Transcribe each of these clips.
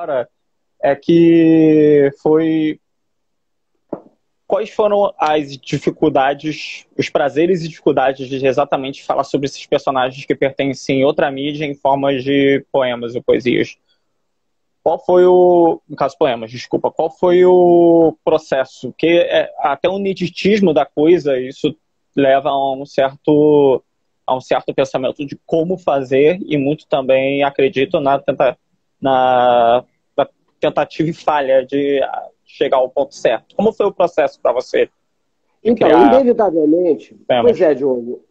agora é que foi... Quais foram as dificuldades, os prazeres e dificuldades de exatamente falar sobre esses personagens que pertencem em outra mídia em formas de poemas ou poesias? Qual foi o... No caso, poemas, desculpa. Qual foi o processo? Porque até o niticismo da coisa, isso leva a um certo pensamento de como fazer e muito também, acredito, na tentativa e falha de chegar ao ponto certo. Como foi o processo para você de Então, criar inevitavelmente, pois temas? é, Diogo,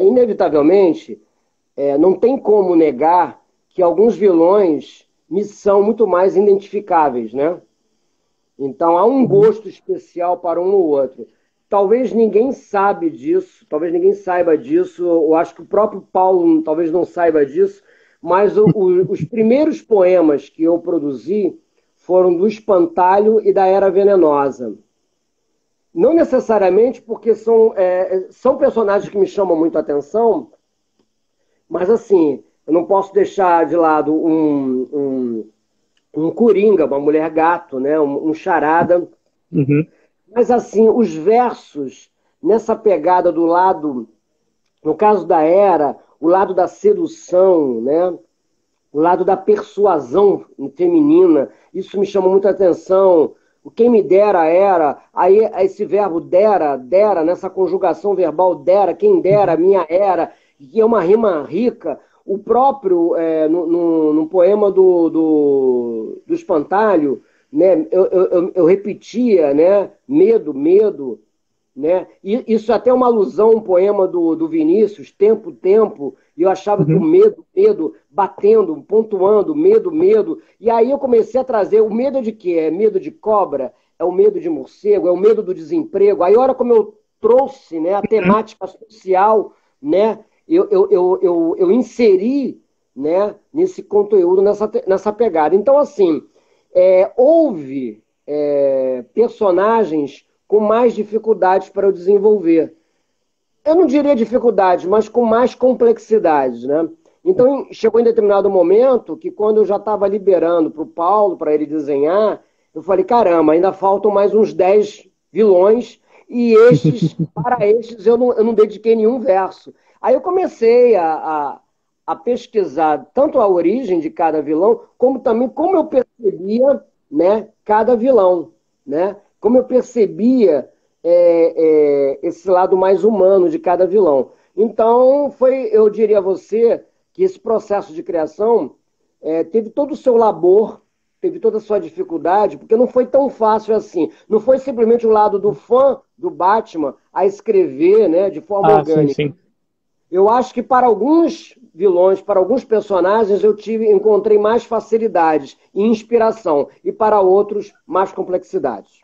inevitavelmente, não tem como negar que alguns vilões me são muito mais identificáveis, né? Então, há um Uhum. gosto especial para um ou outro. Talvez ninguém sabe disso, talvez ninguém saiba disso, eu acho que o próprio Paulo talvez não saiba disso, mas os primeiros poemas que eu produzi foram do Espantalho e da Era Venenosa. Não necessariamente porque são personagens que me chamam muito a atenção, mas assim, eu não posso deixar de lado um Coringa, uma mulher gato, né? Um charada. Uhum. Mas assim, os versos nessa pegada do lado, no caso da Era, o lado da sedução, né? O lado da persuasão feminina, isso me chamou muita atenção. O quem me dera era, aí esse verbo dera, dera, nessa conjugação verbal dera, quem dera, Uhum. minha era, que é uma rima rica. O próprio, no poema do Espantalho, né, eu repetia, né, medo, medo, né? E isso até é uma alusão, um poema do Vinícius, Tempo, Tempo, e eu achava que o Uhum. medo, medo, batendo, pontuando, medo, medo. E aí eu comecei a trazer, o medo de quê? É medo de cobra? É o medo de morcego? É o medo do desemprego? Aí olha como eu trouxe, né, a temática social, né? Eu inseri, né, nesse conteúdo, nessa pegada. Então, assim, houve personagens com mais dificuldades para eu desenvolver. Eu não diria dificuldades, mas com mais complexidades, né? Então, chegou em determinado momento que quando eu já estava liberando para o Paulo, para ele desenhar, eu falei, caramba, ainda faltam mais uns 10 vilões e para estes eu não dediquei nenhum verso. Aí eu comecei a pesquisar tanto a origem de cada vilão, como também como eu percebia, né, cada vilão, né? Como eu percebia esse lado mais humano de cada vilão. Então, eu diria a você que esse processo de criação teve todo o seu labor, teve toda a sua dificuldade, porque não foi tão fácil assim. Não foi simplesmente o lado do fã do Batman a escrever, né, de forma Ah, sim, orgânica. sim. Eu acho que para alguns vilões, para alguns personagens, encontrei mais facilidades e inspiração, e para outros, mais complexidades.